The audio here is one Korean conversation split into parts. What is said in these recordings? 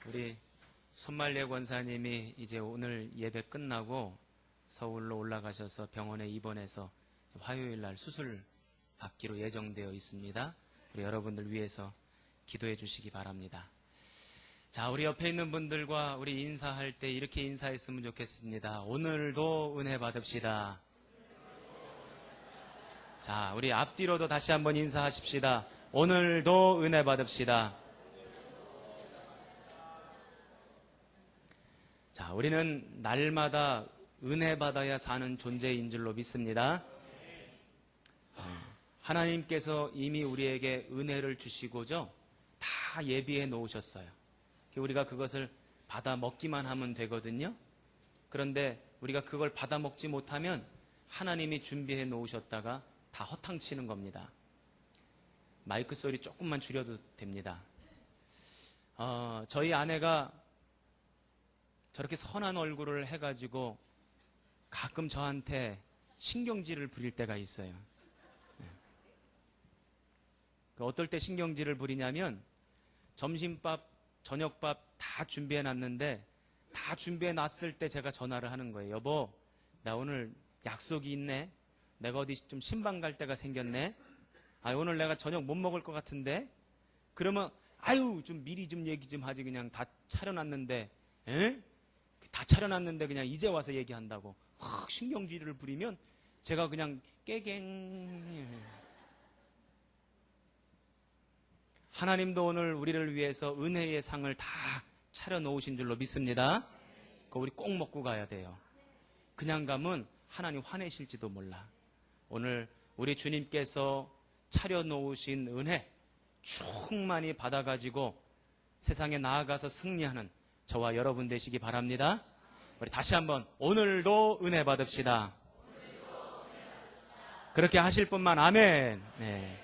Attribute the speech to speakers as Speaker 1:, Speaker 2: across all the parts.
Speaker 1: 우리 손말래 권사님이 이제 오늘 예배 끝나고 서울로 올라가셔서 병원에 입원해서 화요일 날 수술 받기로 예정되어 있습니다. 우리 여러분들 위해서 기도해 주시기 바랍니다. 자, 우리 옆에 있는 분들과 우리 인사할 때 이렇게 인사했으면 좋겠습니다. 오늘도 은혜 받읍시다. 자, 우리 앞뒤로도 다시 한번 인사하십시다. 오늘도 은혜 받읍시다. 자, 우리는 날마다 은혜 받아야 사는 존재인 줄로 믿습니다. 하나님께서 이미 우리에게 은혜를 주시고죠, 다 예비해 놓으셨어요. 우리가 그것을 받아 먹기만 하면 되거든요. 그런데 우리가 그걸 받아 먹지 못하면 하나님이 준비해 놓으셨다가 다 허탕치는 겁니다. 마이크 소리 조금만 줄여도 됩니다. 저희 아내가 저렇게 선한 얼굴을 해가지고 가끔 저한테 신경질을 부릴 때가 있어요. 어떨 때 신경질을 부리냐면 점심밥, 저녁밥 다 준비해놨는데 다 준비해놨을 때 제가 전화를 하는 거예요. 여보, 나 오늘 약속이 있네. 내가 어디 좀 신방 갈 때가 생겼네. 오늘 내가 저녁 못 먹을 것 같은데. 그러면 좀 미리 좀 얘기 좀 하지. 그냥 다 차려놨는데 다 차려놨는데 그냥 이제 와서 얘기한다고 확 신경질을 부리면 제가 그냥 깨갱. 하나님도 오늘 우리를 위해서 은혜의 상을 다 차려놓으신 줄로 믿습니다. 그거 우리 꼭 먹고 가야 돼요. 그냥 가면 하나님 화내실지도 몰라. 오늘 우리 주님께서 차려놓으신 은혜 충만히 받아가지고 세상에 나아가서 승리하는 저와 여러분 되시기 바랍니다. 우리 다시 한번 오늘도 은혜 받읍시다. 그렇게 하실 분만 아멘. 네.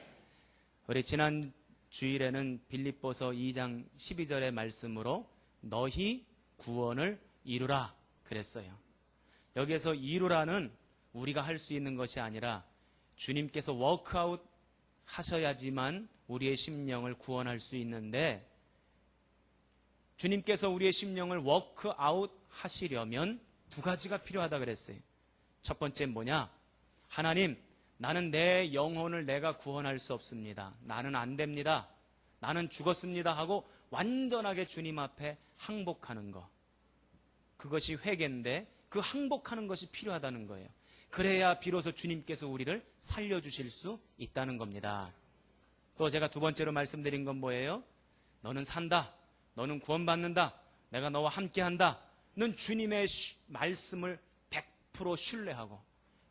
Speaker 1: 우리 지난 주일에는 빌립보서 2장 12절의 말씀으로 너희 구원을 이루라 그랬어요. 여기에서 이루라는 우리가 할 수 있는 것이 아니라 주님께서 워크아웃 하셔야지만 우리의 심령을 구원할 수 있는데, 주님께서 우리의 심령을 워크아웃 하시려면 두 가지가 필요하다 그랬어요. 첫 번째는 뭐냐? 하나님, 나는 내 영혼을 내가 구원할 수 없습니다. 나는 안 됩니다. 나는 죽었습니다 하고 완전하게 주님 앞에 항복하는 것. 그것이 회개인데 그 항복하는 것이 필요하다는 거예요. 그래야 비로소 주님께서 우리를 살려주실 수 있다는 겁니다. 또 제가 두 번째로 말씀드린 건 뭐예요? 너는 산다. 너는 구원받는다. 내가 너와 함께한다. 는 주님의 말씀을 100% 신뢰하고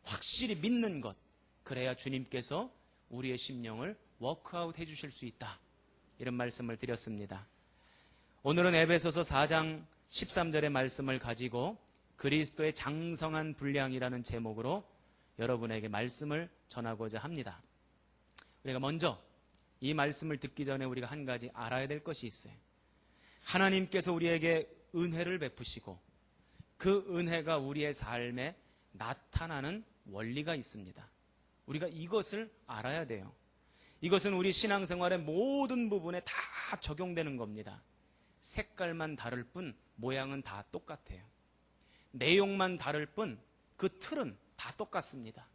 Speaker 1: 확실히 믿는 것. 그래야 주님께서 우리의 심령을 워크아웃 해주실 수 있다. 이런 말씀을 드렸습니다. 오늘은 에베소서 4장 13절의 말씀을 가지고 그리스도의 장성한 분량이라는 제목으로 여러분에게 말씀을 전하고자 합니다. 우리가 먼저 이 말씀을 듣기 전에 우리가 한 가지 알아야 될 것이 있어요. 하나님께서 우리에게 은혜를 베푸시고 그 은혜가 우리의 삶에 나타나는 원리가 있습니다. 우리가 이것을 알아야 돼요. 이것은 우리 신앙생활의 모든 부분에 다 적용되는 겁니다. 색깔만 다를 뿐 모양은 다 똑같아요. 내용만 다를 뿐 그 틀은 다 똑같습니다.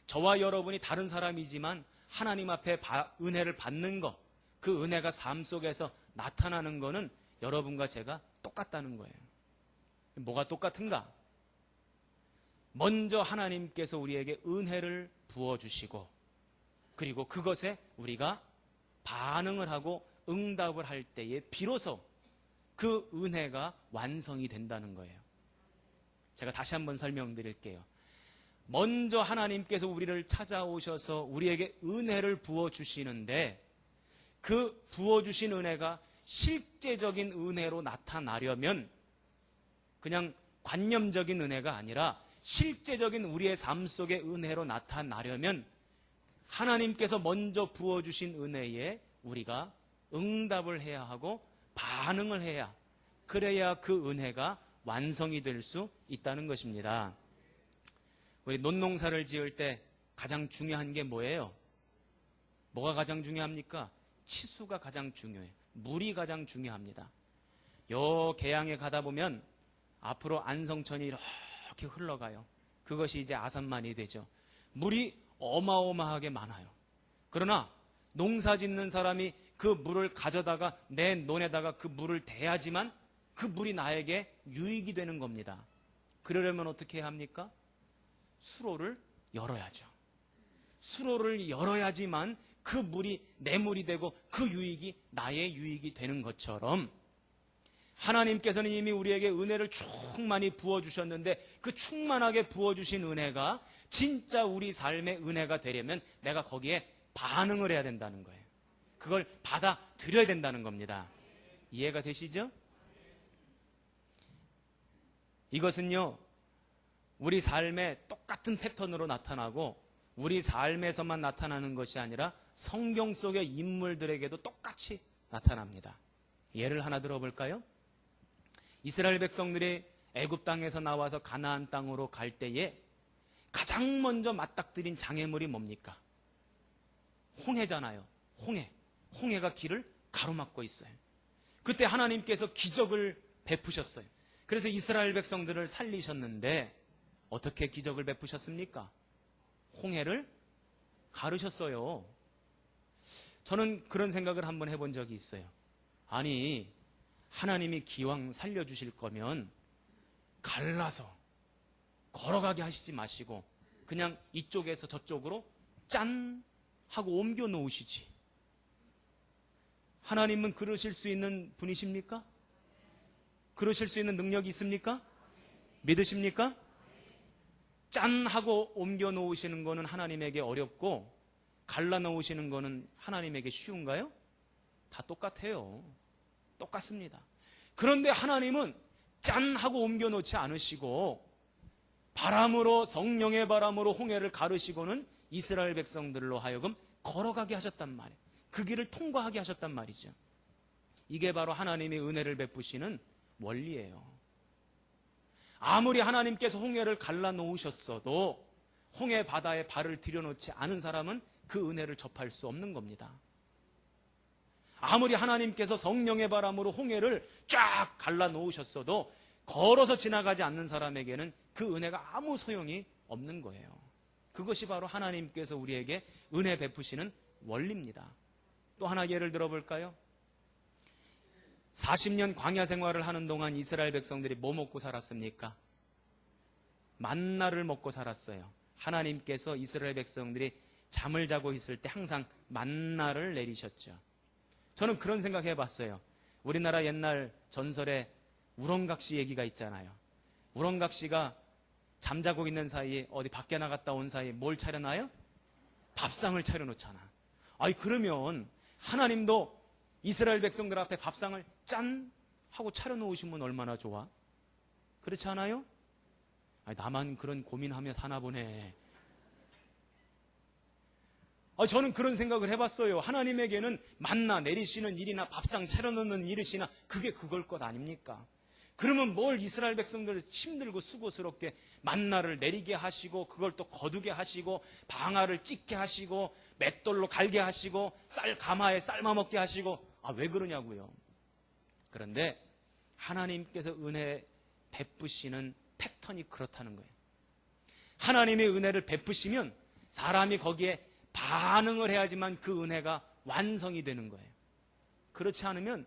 Speaker 1: 저와 여러분이 다른 사람이지만 하나님 앞에 은혜를 받는 것, 그 은혜가 삶 속에서 나타나는 것은 여러분과 제가 똑같다는 거예요. 뭐가 똑같은가? 먼저 하나님께서 우리에게 은혜를 부어주시고 그리고 그것에 우리가 반응을 하고 응답을 할 때에 비로소 그 은혜가 완성이 된다는 거예요. 제가 다시 한번 설명드릴게요. 먼저 하나님께서 우리를 찾아오셔서 우리에게 은혜를 부어주시는데 그 부어주신 은혜가 실제적인 은혜로 나타나려면 그냥 관념적인 은혜가 아니라 실제적인 우리의 삶 속의 은혜로 나타나려면 하나님께서 먼저 부어주신 은혜에 우리가 응답을 해야 하고 반응을 해야, 그래야 그 은혜가 완성이 될 수 있다는 것입니다. 우리 논농사를 지을 때 가장 중요한 게 뭐예요? 뭐가 가장 중요합니까? 치수가 가장 중요해요. 물이 가장 중요합니다. 요 계양에 가다 보면 앞으로 안성천이 이렇게 흘러가요. 그것이 이제 아산만이 되죠. 물이 어마어마하게 많아요. 그러나 농사 짓는 사람이 그 물을 가져다가 내 논에다가 그 물을 대야지만 그 물이 나에게 유익이 되는 겁니다. 그러려면 어떻게 해야 합니까? 수로를 열어야죠. 수로를 열어야지만 그 물이 내 물이 되고 그 유익이 나의 유익이 되는 것처럼 하나님께서는 이미 우리에게 은혜를 충만히 부어주셨는데 그 충만하게 부어주신 은혜가 진짜 우리 삶의 은혜가 되려면 내가 거기에 반응을 해야 된다는 거예요. 그걸 받아들여야 된다는 겁니다. 이해가 되시죠? 이것은요, 우리 삶의 똑같은 패턴으로 나타나고 우리 삶에서만 나타나는 것이 아니라 성경 속의 인물들에게도 똑같이 나타납니다. 예를 하나 들어볼까요? 이스라엘 백성들이 애굽 땅에서 나와서 가나안 땅으로 갈 때에 가장 먼저 맞닥뜨린 장애물이 뭡니까? 홍해잖아요. 홍해가 길을 가로막고 있어요. 그때 하나님께서 기적을 베푸셨어요. 그래서 이스라엘 백성들을 살리셨는데 어떻게 기적을 베푸셨습니까? 홍해를 가르셨어요. 저는 그런 생각을 한번 해본 적이 있어요. 아니, 하나님이 기왕 살려주실 거면 갈라서 걸어가게 하시지 마시고 그냥 이쪽에서 저쪽으로 짠 하고 옮겨 놓으시지. 하나님은 그러실 수 있는 분이십니까? 그러실 수 있는 능력이 있습니까? 믿으십니까? 짠 하고 옮겨 놓으시는 거는 하나님에게 어렵고 갈라 놓으시는 거는 하나님에게 쉬운가요? 다 똑같아요. 똑같습니다. 그런데 하나님은 짠 하고 옮겨 놓지 않으시고 바람으로, 성령의 바람으로 홍해를 가르시고는 이스라엘 백성들로 하여금 걸어가게 하셨단 말이에요. 그 길을 통과하게 하셨단 말이죠. 이게 바로 하나님이 은혜를 베푸시는 원리예요. 아무리 하나님께서 홍해를 갈라 놓으셨어도 홍해 바다에 발을 들여놓지 않은 사람은 그 은혜를 접할 수 없는 겁니다. 아무리 하나님께서 성령의 바람으로 홍해를 쫙 갈라 놓으셨어도 걸어서 지나가지 않는 사람에게는 그 은혜가 아무 소용이 없는 거예요. 그것이 바로 하나님께서 우리에게 은혜 베푸시는 원리입니다. 또 하나 예를 들어볼까요? 40년 광야 생활을 하는 동안 이스라엘 백성들이 뭐 먹고 살았습니까? 만나를 먹고 살았어요. 하나님께서 이스라엘 백성들이 잠을 자고 있을 때 항상 만나를 내리셨죠. 저는 그런 생각 해봤어요. 우리나라 옛날 전설에 우렁각시 얘기가 있잖아요. 우렁각시가 잠자고 있는 사이에 어디 밖에 나갔다 온 사이에 뭘 차려놔요? 밥상을 차려놓잖아. 아니 그러면 하나님도 이스라엘 백성들 앞에 밥상을 짠 하고 차려놓으시면 얼마나 좋아? 그렇지 않아요? 아니, 나만 그런 고민하며 사나 보네. 저는 그런 생각을 해봤어요. 하나님에게는 만나 내리시는 일이나 밥상 차려놓는 일이시나 그게 그걸 것 아닙니까? 그러면 뭘 이스라엘 백성들 힘들고 수고스럽게 만나를 내리게 하시고 그걸 또 거두게 하시고 방아를 찢게 하시고 맷돌로 갈게 하시고 쌀 가마에 삶아 먹게 하시고 왜 그러냐고요. 그런데 하나님께서 은혜 베푸시는 패턴이 그렇다는 거예요. 하나님의 은혜를 베푸시면 사람이 거기에 반응을 해야지만 그 은혜가 완성이 되는 거예요. 그렇지 않으면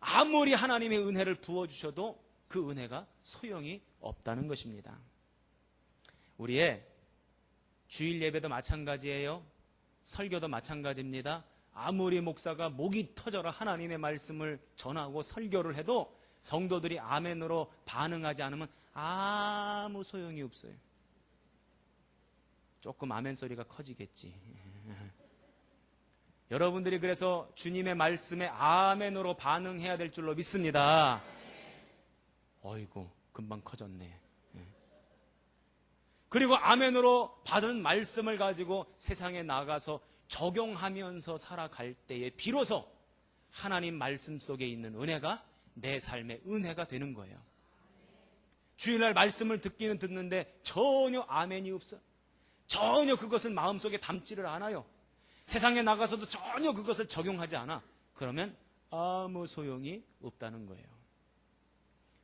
Speaker 1: 아무리 하나님의 은혜를 부어주셔도 그 은혜가 소용이 없다는 것입니다. 우리의 주일 예배도 마찬가지예요. 설교도 마찬가지입니다. 아무리 목사가 목이 터져라 하나님의 말씀을 전하고 설교를 해도 성도들이 아멘으로 반응하지 않으면 아무 소용이 없어요. 조금 아멘 소리가 커지겠지. 여러분들이 그래서 주님의 말씀에 아멘으로 반응해야 될 줄로 믿습니다. 어이구, 금방 커졌네. 그리고 아멘으로 받은 말씀을 가지고 세상에 나가서 적용하면서 살아갈 때에 비로소 하나님 말씀 속에 있는 은혜가 내 삶의 은혜가 되는 거예요. 주일날 말씀을 듣기는 듣는데 전혀 아멘이 없어. 전혀 그것을 마음속에 담지를 않아요. 세상에 나가서도 전혀 그것을 적용하지 않아. 그러면 아무 소용이 없다는 거예요.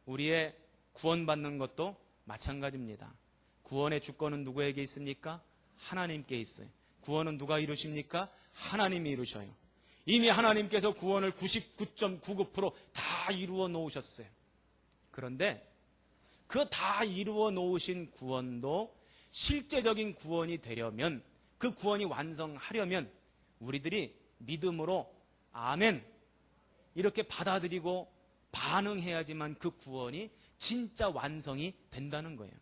Speaker 1: 우리의 구원받는 것도 마찬가지입니다. 구원의 주권은 누구에게 있습니까? 하나님께 있어요. 구원은 누가 이루십니까? 하나님이 이루셔요. 이미 하나님께서 구원을 99.99% 다 이루어 놓으셨어요. 그런데 그 다 이루어 놓으신 구원도 실제적인 구원이 되려면, 그 구원이 완성하려면 우리들이 믿음으로 아멘 이렇게 받아들이고 반응해야지만 그 구원이 진짜 완성이 된다는 거예요.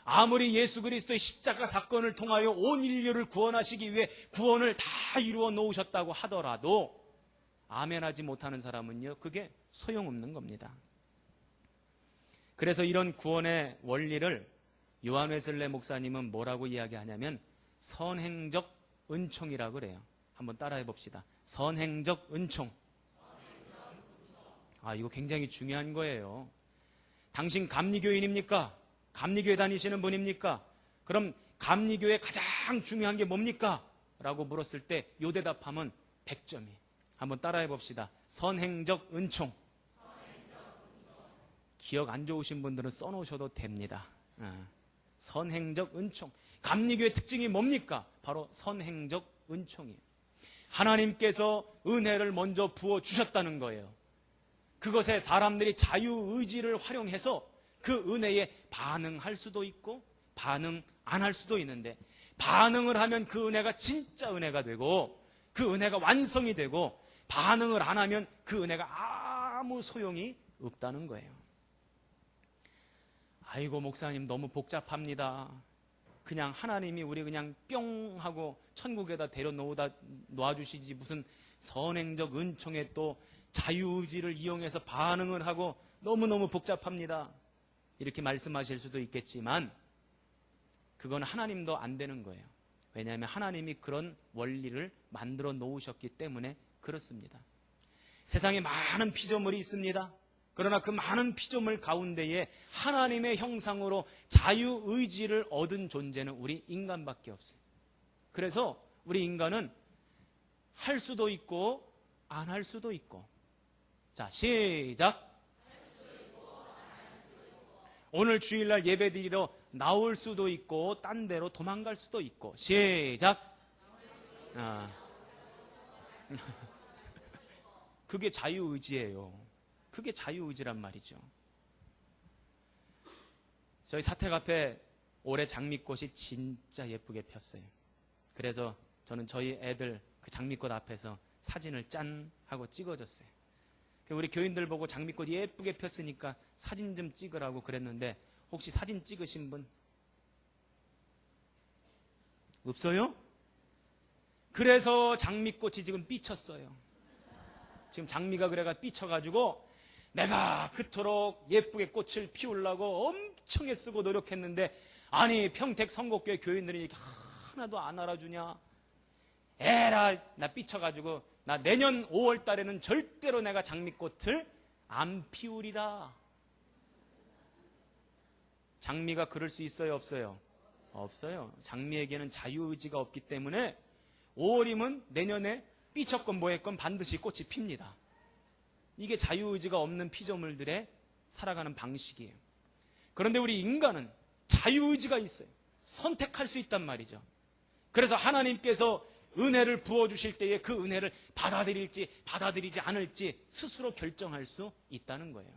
Speaker 1: 아무리 예수 그리스도의 십자가 사건을 통하여 온 인류를 구원하시기 위해 구원을 다 이루어 놓으셨다고 하더라도 아멘하지 못하는 사람은요, 그게 소용없는 겁니다. 그래서 이런 구원의 원리를 요한 웨슬레 목사님은 뭐라고 이야기하냐면 선행적 은총이라고 그래요. 한번 따라해 봅시다. 선행적 은총. 이거 굉장히 중요한 거예요. 당신 감리교인입니까? 감리교회 다니시는 분입니까? 그럼 감리교회 가장 중요한 게 뭡니까? 라고 물었을 때 요 대답하면 100점이. 한번 따라해 봅시다. 선행적 은총. 기억 안 좋으신 분들은 써놓으셔도 됩니다. 선행적 은총. 감리교의 특징이 뭡니까? 바로 선행적 은총이에요. 하나님께서 은혜를 먼저 부어주셨다는 거예요. 그것에 사람들이 자유의지를 활용해서 그 은혜에 반응할 수도 있고 반응 안 할 수도 있는데, 반응을 하면 그 은혜가 진짜 은혜가 되고 그 은혜가 완성이 되고, 반응을 안 하면 그 은혜가 아무 소용이 없다는 거예요. 아이고 목사님 너무 복잡합니다. 그냥 하나님이 우리 그냥 뿅 하고 천국에다 놓아주시지 무슨 선행적 은총에 또 자유의지를 이용해서 반응을 하고 너무너무 복잡합니다. 이렇게 말씀하실 수도 있겠지만 그건 하나님도 안 되는 거예요. 왜냐하면 하나님이 그런 원리를 만들어 놓으셨기 때문에 그렇습니다. 세상에 많은 피조물이 있습니다. 그러나 그 많은 피조물 가운데에 하나님의 형상으로 자유의지를 얻은 존재는 우리 인간밖에 없어요. 그래서 우리 인간은 할 수도 있고 안 할 수도 있고. 자, 시작. 오늘 주일날 예배드리러 나올 수도 있고 딴 데로 도망갈 수도 있고. 시작. 그게 자유의지예요. 그게 자유의지란 말이죠. 저희 사택앞에 올해 장미꽃이 진짜 예쁘게 폈어요. 그래서 저는 저희 애들 그 장미꽃 앞에서 사진을 짠 하고 찍어줬어요. 우리 교인들 보고 장미꽃 예쁘게 폈으니까 사진 좀 찍으라고 그랬는데 혹시 사진 찍으신 분? 없어요? 그래서 장미꽃이 지금 삐쳤어요. 지금 장미가 그래가 삐쳐가지고 내가 그토록 예쁘게 꽃을 피우려고 엄청 애쓰고 노력했는데, 아니 평택 성곡교회 교인들이 이렇게 하나도 안 알아주냐. 에라, 나 삐쳐가지고 나 내년 5월 달에는 절대로 내가 장미꽃을 안 피우리라. 장미가 그럴 수 있어요, 없어요? 없어요. 장미에게는 자유의지가 없기 때문에 5월이면 내년에 삐쳤건 뭐했건 반드시 꽃이 핍니다. 이게 자유의지가 없는 피조물들의 살아가는 방식이에요. 그런데 우리 인간은 자유의지가 있어요. 선택할 수 있단 말이죠. 그래서 하나님께서 은혜를 부어주실 때에 그 은혜를 받아들일지 받아들이지 않을지 스스로 결정할 수 있다는 거예요.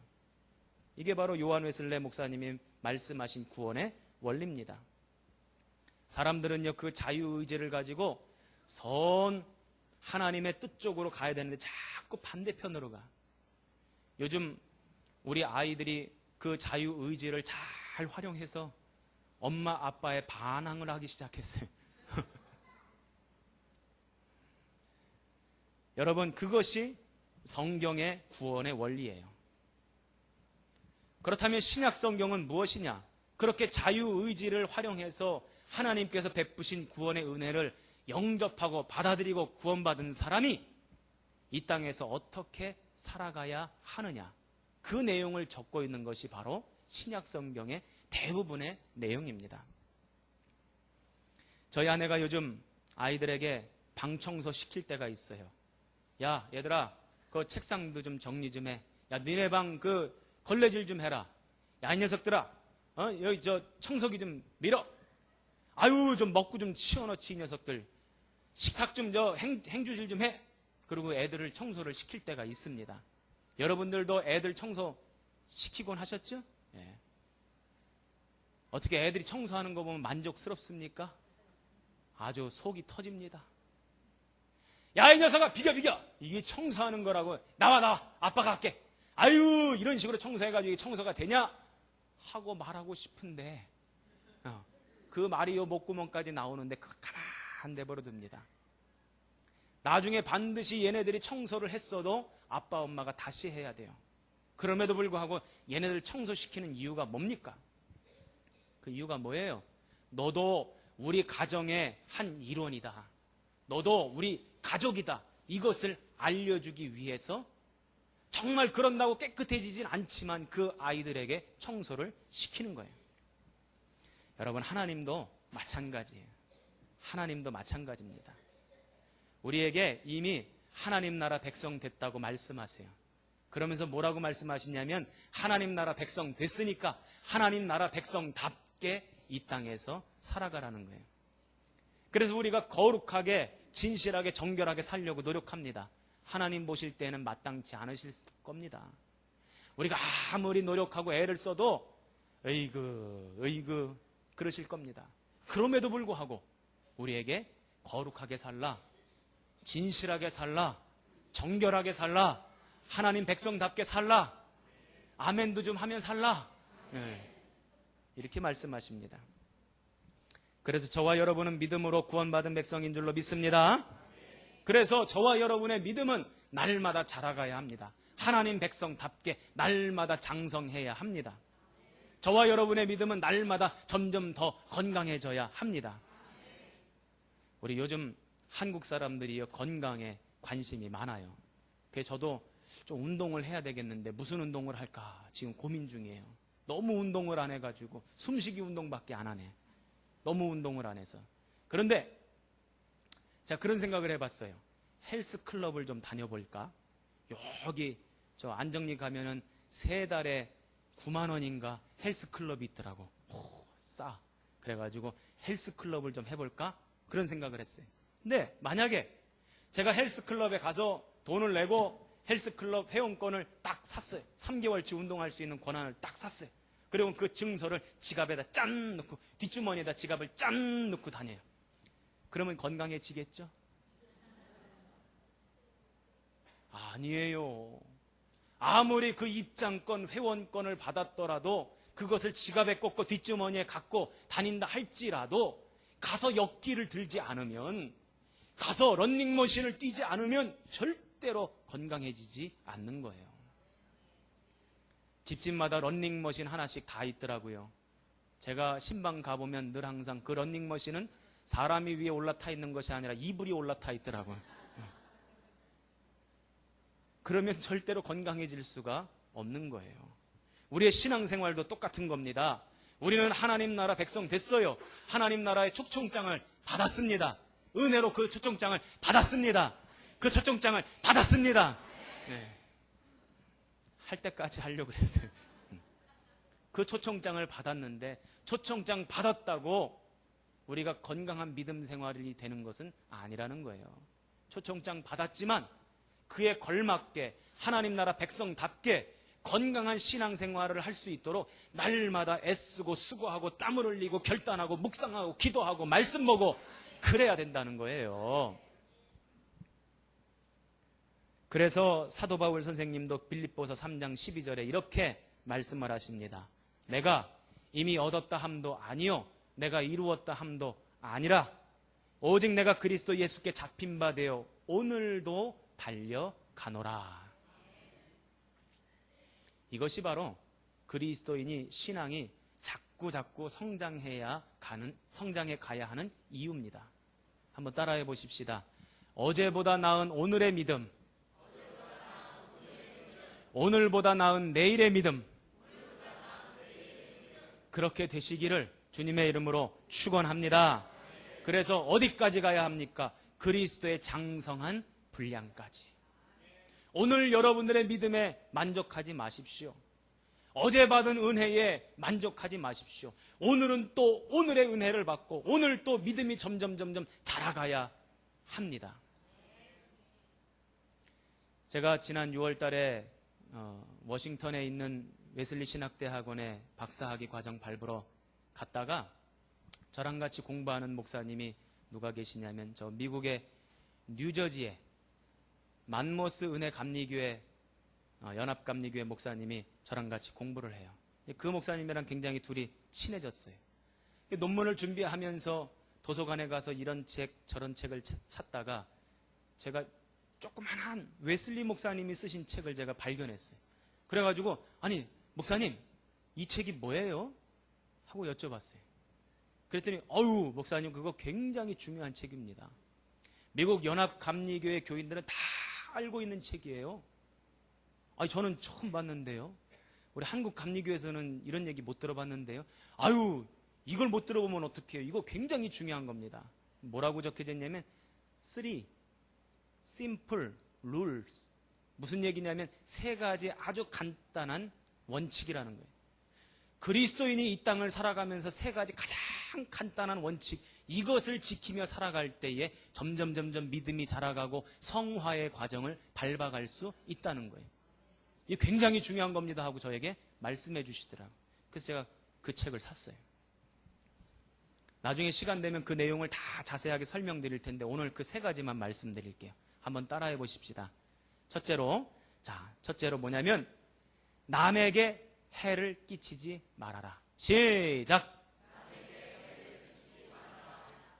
Speaker 1: 이게 바로 요한 웨슬레 목사님이 말씀하신 구원의 원리입니다. 사람들은요, 그 자유의지를 가지고 하나님의 뜻 쪽으로 가야 되는데 자꾸 반대편으로 가. 요즘 우리 아이들이 그 자유의지를 잘 활용해서 엄마 아빠의 반항을 하기 시작했어요. 여러분, 그것이 성경의 구원의 원리예요. 그렇다면 신약 성경은 무엇이냐? 그렇게 자유의지를 활용해서 하나님께서 베푸신 구원의 은혜를 영접하고 받아들이고 구원받은 사람이 이 땅에서 어떻게 살아가야 하느냐, 그 내용을 적고 있는 것이 바로 신약 성경의 대부분의 내용입니다. 저희 아내가 요즘 아이들에게 방 청소 시킬 때가 있어요. 야, 얘들아, 그 책상도 좀 정리 좀 해. 야, 니네 방 그 걸레질 좀 해라. 야, 이 녀석들아, 여기 저 청소기 좀 밀어. 아유, 좀 먹고 좀 치워놓지, 이 녀석들. 식탁 좀 행주질 좀 해. 그리고 애들을 청소를 시킬 때가 있습니다. 여러분들도 애들 청소 시키곤 하셨죠? 예. 어떻게 애들이 청소하는 거 보면 만족스럽습니까? 아주 속이 터집니다. 야, 이 녀석아, 비겨. 이게 청소하는 거라고. 나와. 아빠가 할게. 아유, 이런 식으로 청소해가지고 이게 청소가 되냐? 하고 말하고 싶은데, 그 말이 요 목구멍까지 나오는데, 가만 내버려둡니다. 나중에 반드시 얘네들이 청소를 했어도 아빠, 엄마가 다시 해야 돼요. 그럼에도 불구하고 얘네들 청소시키는 이유가 뭡니까? 그 이유가 뭐예요? 너도 우리 가정의 한 일원이다. 너도 우리 가족이다. 이것을 알려주기 위해서 정말 그런다고 깨끗해지진 않지만 그 아이들에게 청소를 시키는 거예요. 여러분, 하나님도 마찬가지예요. 하나님도 마찬가지입니다. 우리에게 이미 하나님 나라 백성 됐다고 말씀하세요. 그러면서 뭐라고 말씀하시냐면 하나님 나라 백성 됐으니까 하나님 나라 백성답게 이 땅에서 살아가라는 거예요. 그래서 우리가 거룩하게 진실하게 정결하게 살려고 노력합니다. 하나님 보실 때는 마땅치 않으실 겁니다. 우리가 아무리 노력하고 애를 써도 어이구 그러실 겁니다. 그럼에도 불구하고 우리에게 거룩하게 살라, 진실하게 살라, 정결하게 살라, 하나님 백성답게 살라, 아멘도 좀 하면 살라, 이렇게 말씀하십니다. 그래서 저와 여러분은 믿음으로 구원받은 백성인 줄로 믿습니다. 그래서 저와 여러분의 믿음은 날마다 자라가야 합니다. 하나님 백성답게 날마다 장성해야 합니다. 저와 여러분의 믿음은 날마다 점점 더 건강해져야 합니다. 우리 요즘 한국 사람들이 건강에 관심이 많아요. 그래서 저도 좀 운동을 해야 되겠는데 무슨 운동을 할까 지금 고민 중이에요. 너무 운동을 안 해가지고 숨쉬기 운동밖에 안 하네. 너무 운동을 안 해서. 그런데 제가 그런 생각을 해봤어요. 헬스클럽을 좀 다녀볼까? 여기 저 안정리 가면은 3달에 9만 원인가 헬스클럽이 있더라고. 싸. 그래가지고 헬스클럽을 좀 해볼까? 그런 생각을 했어요. 근데 만약에 제가 헬스클럽에 가서 돈을 내고 헬스클럽 회원권을 딱 샀어요. 3개월치 운동할 수 있는 권한을 딱 샀어요. 그리고 그 증서를 지갑에다 짠 넣고 뒷주머니에다 지갑을 짠 넣고 다녀요. 그러면 건강해지겠죠? 아니에요. 아무리 그 입장권, 회원권을 받았더라도 그것을 지갑에 꽂고 뒷주머니에 갖고 다닌다 할지라도 가서 역기를 들지 않으면, 가서 런닝머신을 뛰지 않으면 절대로 건강해지지 않는 거예요. 집집마다 런닝머신 하나씩 다 있더라고요. 제가 신방 가보면 늘 항상 그 런닝머신은 사람이 위에 올라타 있는 것이 아니라 이불이 올라타 있더라고요. 그러면 절대로 건강해질 수가 없는 거예요. 우리의 신앙생활도 똑같은 겁니다. 우리는 하나님 나라 백성 됐어요. 하나님 나라의 초청장을 받았습니다. 은혜로 그 초청장을 받았습니다. 그 초청장을 받았습니다. 네. 할 때까지 하려고 그랬어요. 그 초청장을 받았는데 초청장 받았다고 우리가 건강한 믿음 생활이 되는 것은 아니라는 거예요. 초청장 받았지만 그에 걸맞게 하나님 나라 백성답게 건강한 신앙생활을 할 수 있도록 날마다 애쓰고 수고하고 땀을 흘리고 결단하고 묵상하고 기도하고 말씀 보고 그래야 된다는 거예요. 그래서 사도 바울 선생님도 빌립보서 3장 12절에 이렇게 말씀을 하십니다. 내가 이미 얻었다 함도 아니요 내가 이루었다 함도 아니라 오직 내가 그리스도 예수께 잡힌 바 되어 오늘도 달려가노라. 이것이 바로 그리스도인이 신앙이 자꾸 성장해 가야 하는 이유입니다. 한번 따라해 보십시다. 어제보다 나은 오늘의 믿음, 오늘보다 나은 내일의 믿음, 그렇게 되시기를 주님의 이름으로 축원합니다. 그래서 어디까지 가야 합니까? 그리스도의 장성한 분량까지. 오늘 여러분들의 믿음에 만족하지 마십시오. 어제 받은 은혜에 만족하지 마십시오. 오늘은 또 오늘의 은혜를 받고 오늘 또 믿음이 점점 자라가야 합니다. 제가 지난 6월 달에 워싱턴에 있는 웨슬리 신학대학원에 박사학위 과정 밟으러 갔다가 저랑 같이 공부하는 목사님이 누가 계시냐면 저 미국의 뉴저지에 만모스 은혜 감리교회 연합감리교회 목사님이 저랑 같이 공부를 해요. 그 목사님이랑 굉장히 둘이 친해졌어요. 논문을 준비하면서 도서관에 가서 이런 책 저런 책을 찾다가 제가 조그만한 웨슬리 목사님이 쓰신 책을 제가 발견했어요. 그래가지고 아니 목사님 이 책이 뭐예요? 하고 여쭤봤어요. 그랬더니 어우 목사님 그거 굉장히 중요한 책입니다. 미국 연합감리교회 교인들은 다 알고 있는 책이에요. 아니 저는 처음 봤는데요. 우리 한국 감리교에서는 이런 얘기 못 들어봤는데요. 아유 이걸 못 들어보면 어떡해요. 이거 굉장히 중요한 겁니다. 뭐라고 적혀져 있냐면 3 simple rules. 무슨 얘기냐면 3가지 아주 간단한 원칙이라는 거예요. 그리스도인이 이 땅을 살아가면서 3가지 가장 간단한 원칙, 이것을 지키며 살아갈 때에 점점 믿음이 자라가고 성화의 과정을 밟아갈 수 있다는 거예요. 이게 굉장히 중요한 겁니다 하고 저에게 말씀해 주시더라고요. 그래서 제가 그 책을 샀어요. 나중에 시간 되면 그 내용을 다 자세하게 설명드릴 텐데 오늘 그 3가지만 말씀드릴게요. 한번 따라해 보십시다. 첫째로 뭐냐면 남에게 해를 끼치지 말아라. 시작!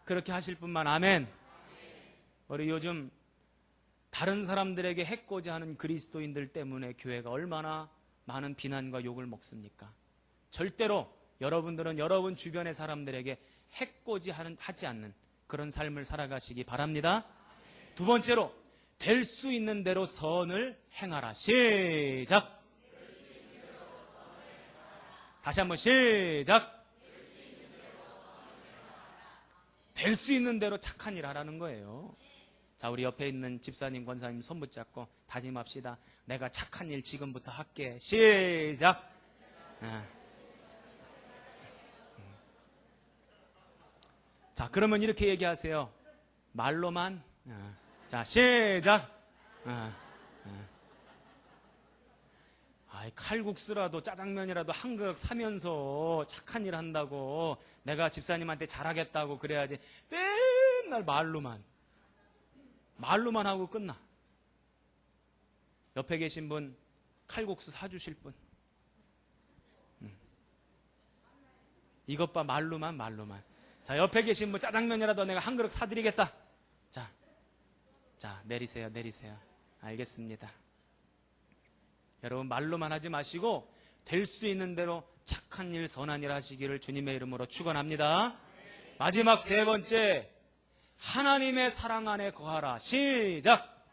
Speaker 1: 그렇게 하실 분만 아멘. 우리 요즘 다른 사람들에게 해코지 하는 그리스도인들 때문에 교회가 얼마나 많은 비난과 욕을 먹습니까? 절대로 여러분들은 여러분 주변의 사람들에게 해코지 하지 않는 그런 삶을 살아가시기 바랍니다. 두 번째로 될 수 있는 대로 선을 행하라. 시작! 다시 한번 시작! 될 수 있는 대로 착한 일 하라는 거예요. 자, 우리 옆에 있는 집사님, 권사님 손 붙잡고 다짐합시다. 내가 착한 일 지금부터 할게. 시작! 자, 그러면 이렇게 얘기하세요. 말로만. 자, 시작! 칼국수라도 짜장면이라도 한 그릇 사면서 착한 일 한다고 내가 집사님한테 잘하겠다고 그래야지 맨날 말로만 하고 끝나. 옆에 계신 분 칼국수 사주실 분 이것 봐 말로만. 자, 옆에 계신 분 짜장면이라도 내가 한 그릇 사드리겠다. 자 내리세요. 알겠습니다. 여러분 말로만 하지 마시고 될 수 있는 대로 착한 일, 선한 일 하시기를 주님의 이름으로 축원합니다. 마지막 3번째, 하나님의 사랑 안에 거하라. 시작!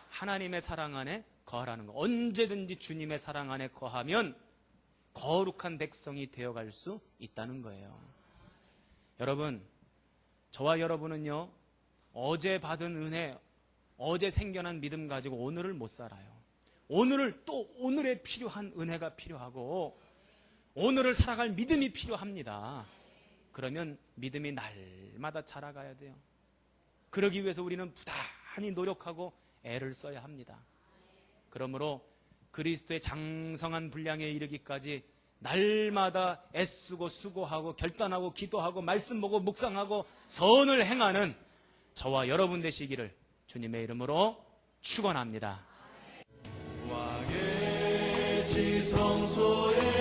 Speaker 1: 하나님의 사랑 안에 거하라는 거. 언제든지 주님의 사랑 안에 거하면 거룩한 백성이 되어갈 수 있다는 거예요. 여러분, 저와 여러분은요, 어제 받은 은혜, 어제 생겨난 믿음 가지고 오늘을 못 살아요. 오늘을 또 오늘에 필요한 은혜가 필요하고 오늘을 살아갈 믿음이 필요합니다. 그러면 믿음이 날마다 자라가야 돼요. 그러기 위해서 우리는 부단히 노력하고 애를 써야 합니다. 그러므로 그리스도의 장성한 분량에 이르기까지 날마다 애쓰고 수고하고 결단하고 기도하고 말씀 보고 묵상하고 선을 행하는 저와 여러분 되시기를 주님의 이름으로 축원합니다.
Speaker 2: 왕의 지성소에